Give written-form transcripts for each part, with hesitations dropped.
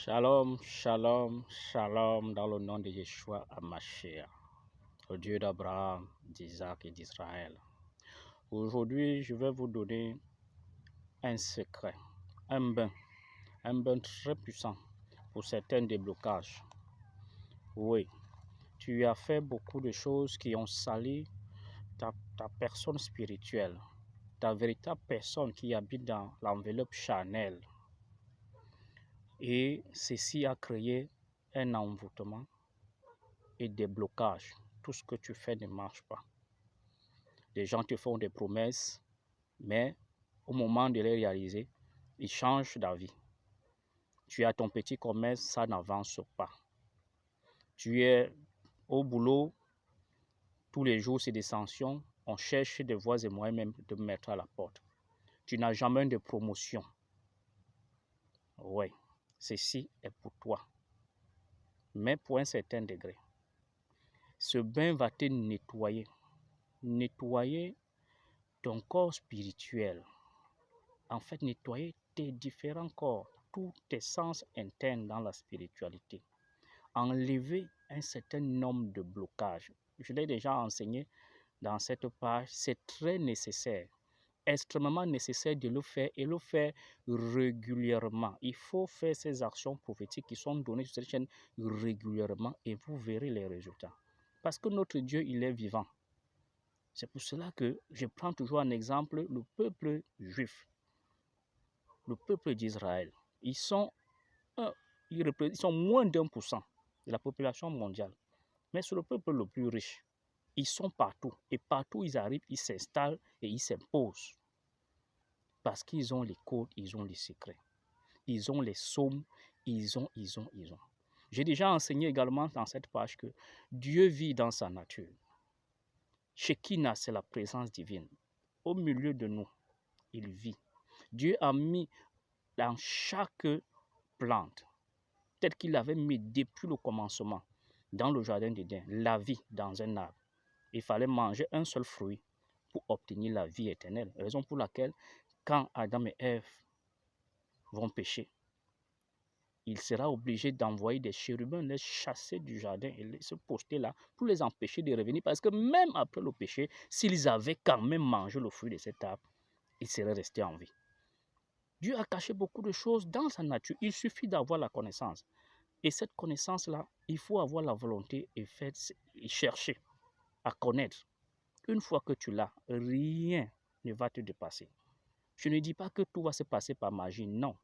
Shalom, shalom, shalom dans le nom de Yeshua Hamashiach, le Dieu d'Abraham, d'Isaac et d'Israël. Aujourd'hui, je vais vous donner un secret, un bain très puissant pour certains déblocages. Oui, tu as fait beaucoup de choses qui ont sali ta personne spirituelle, ta véritable personne qui habite dans l'enveloppe charnelle. Et ceci a créé un envoûtement et des blocages. Tout ce que tu fais ne marche pas. Les gens te font des promesses, mais au moment de les réaliser, ils changent d'avis. Tu as ton petit commerce, ça n'avance pas. Tu es au boulot, tous les jours c'est des sanctions, on cherche des voies et moyens même de me mettre à la porte. Tu n'as jamais de promotion. Oui, ceci est pour toi. Mais pour un certain degré. Ce bain va te nettoyer. Nettoyer ton corps spirituel. En fait, nettoyer tes différents corps, tous tes sens internes dans la spiritualité. Enlever un certain nombre de blocages. Je l'ai déjà enseigné dans cette page. C'est très nécessaire, extrêmement nécessaire de le faire et le faire régulièrement. Il faut faire ces actions prophétiques qui sont données sur cette chaîne régulièrement et vous verrez les résultats. Parce que notre Dieu, il est vivant. C'est pour cela que je prends toujours un exemple, le peuple juif, le peuple d'Israël. Ils sont moins d'1% de la population mondiale. Mais c'est le peuple le plus riche. Ils sont partout. Et partout ils arrivent, ils s'installent et ils s'imposent. Parce qu'ils ont les codes, ils ont les secrets. Ils ont les psaumes, ils ont. J'ai déjà enseigné également dans cette page que Dieu vit dans sa nature. Shekinah, c'est la présence divine. Au milieu de nous, il vit. Dieu a mis dans chaque plante, tel qu'il avait mis depuis le commencement, dans le jardin d'Éden, la vie dans un arbre. Il fallait manger un seul fruit pour obtenir la vie éternelle. Raison pour laquelle, quand Adam et Ève vont pécher, il sera obligé d'envoyer des chérubins les chasser du jardin et les se poster là pour les empêcher de revenir. Parce que même après le péché, s'ils avaient quand même mangé le fruit de cet arbre, ils seraient restés en vie. Dieu a caché beaucoup de choses dans sa nature. Il suffit d'avoir la connaissance. Et cette connaissance-là, il faut avoir la volonté et chercher à connaître. Une fois que tu l'as, rien ne va te dépasser. Je ne dis pas que tout va se passer par magie, non.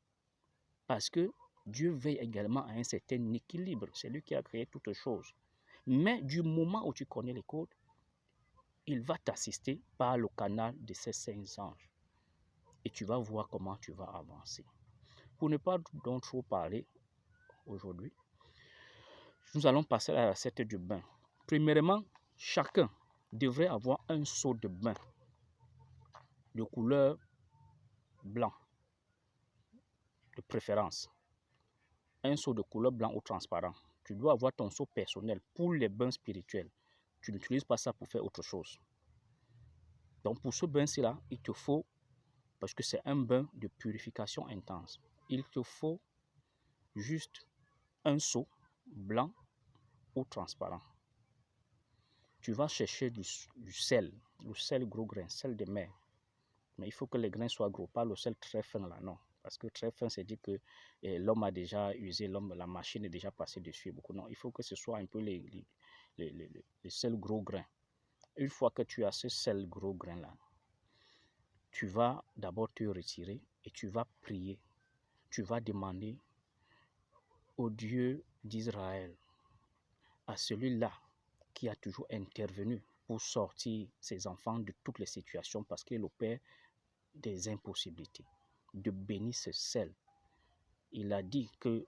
Parce que Dieu veille également à un certain équilibre. C'est lui qui a créé toutes choses. Mais du moment où tu connais les codes, il va t'assister par le canal de ces 5 anges. Et tu vas voir comment tu vas avancer. Pour ne pas donc trop parler aujourd'hui, nous allons passer à la recette du bain. Premièrement, chacun devrait avoir un seau de bain de couleur blanc, de préférence. Un seau de couleur blanc ou transparent. Tu dois avoir ton seau personnel pour les bains spirituels. Tu n'utilises pas ça pour faire autre chose. Donc pour ce bain-ci là, il te faut, parce que c'est un bain de purification intense, il te faut juste un seau blanc ou transparent. Tu vas chercher du sel, le sel gros grain, sel de mer. Mais il faut que les grains soient gros, pas le sel très fin là, non. Parce que très fin, c'est dit que l'homme a déjà usé, la machine est déjà passée dessus. Beaucoup. Non, il faut que ce soit un peu les sel gros grain. Une fois que tu as ce sel gros grain là, tu vas d'abord te retirer et tu vas prier. Tu vas demander au Dieu d'Israël, à celui-là qui a toujours intervenu pour sortir ses enfants de toutes les situations parce qu'il est le Père des impossibilités, de bénir ce sel. Il a dit que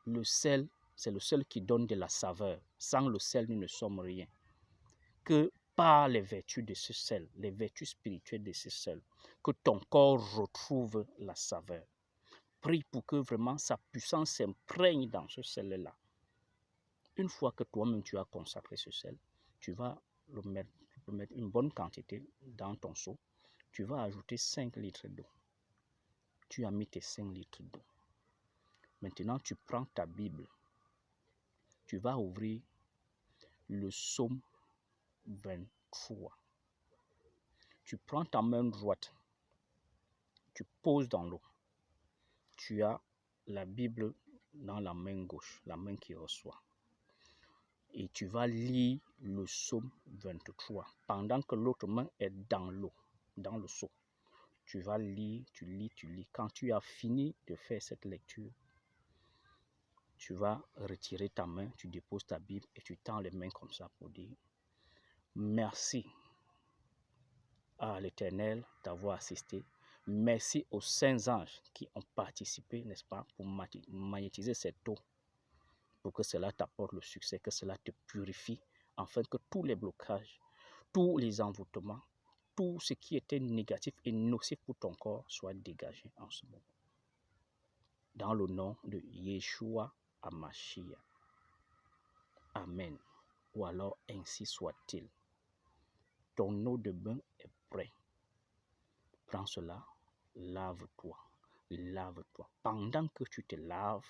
le sel, c'est le sel qui donne de la saveur. Sans le sel, nous ne sommes rien. Que par les vertus de ce sel, les vertus spirituelles de ce sel, que ton corps retrouve la saveur. Prie pour que vraiment sa puissance s'imprègne dans ce sel-là. Une fois que toi-même tu as consacré ce sel, tu vas le mettre une bonne quantité dans ton seau. Tu vas ajouter 5 litres d'eau. Tu as mis tes 5 litres d'eau. Maintenant, tu prends ta Bible. Tu vas ouvrir le psaume 23. Tu prends ta main droite. Tu poses dans l'eau. Tu as la Bible dans la main gauche, la main qui reçoit. Et tu vas lire le psaume 23 pendant que l'autre main est dans l'eau, dans le seau. Tu vas lire, tu lis. Quand tu as fini de faire cette lecture, tu vas retirer ta main, tu déposes ta Bible et tu tends les mains comme ça pour dire merci à l'Éternel d'avoir assisté. Merci aux saints anges qui ont participé, n'est-ce pas, pour magnétiser cette eau, pour que cela t'apporte le succès, que cela te purifie, afin que tous les blocages, tous les envoûtements, tout ce qui était négatif et nocif pour ton corps soit dégagé en ce moment. Dans le nom de Yeshua HaMashiach. Amen. Ou alors ainsi soit-il. Ton eau de bain est prêt. Prends cela, lave-toi. Lave-toi. Pendant que tu te laves,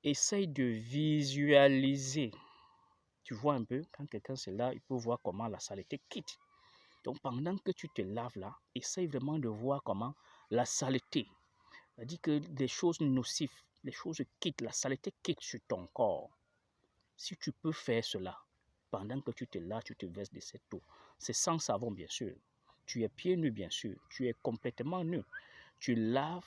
essaye de visualiser. Tu vois un peu, quand quelqu'un se lave, il peut voir comment la saleté quitte. Donc pendant que tu te laves là, essaye vraiment de voir comment la saleté, c'est-à-dire que des choses nocives, les choses quittent, la saleté quitte sur ton corps. Si tu peux faire cela, pendant que tu te laves, tu te verses de cette eau. C'est sans savon bien sûr. Tu es pieds nus bien sûr. Tu es complètement nu. Tu laves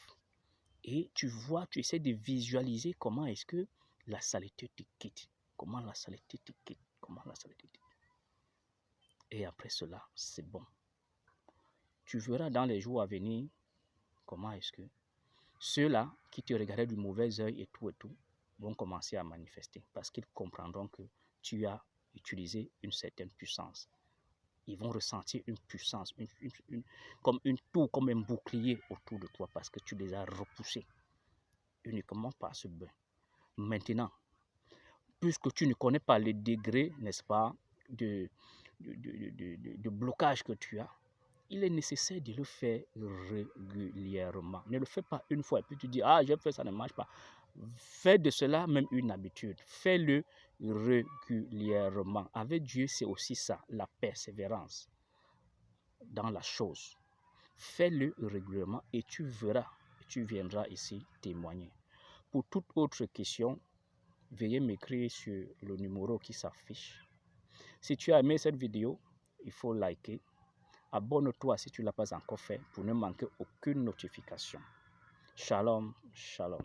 et tu vois, tu essaies de visualiser comment est-ce que la saleté te quitte. Comment la saleté te quitte. Comment la saleté te quitte. Et après cela, c'est bon. Tu verras dans les jours à venir comment est-ce que ceux-là qui te regardaient du mauvais œil et tout vont commencer à manifester parce qu'ils comprendront que tu as utilisé une certaine puissance. Ils vont ressentir une puissance, comme une tour, comme un bouclier autour de toi parce que tu les as repoussés uniquement par ce bain. Maintenant, puisque tu ne connais pas les degrés, n'est-ce pas, de blocage que tu as, il est nécessaire de le faire régulièrement. Ne le fais pas une fois et puis tu dis, ah, j'ai fait ça, ne marche pas. Fais de cela même une habitude. Fais-le régulièrement. Avec Dieu, c'est aussi ça, la persévérance dans la chose. Fais-le régulièrement et tu verras, tu viendras ici témoigner. Pour toute autre question, veuillez m'écrire sur le numéro qui s'affiche. Si tu as aimé cette vidéo, il faut liker. Abonne-toi si tu ne l'as pas encore fait pour ne manquer aucune notification. Shalom, shalom.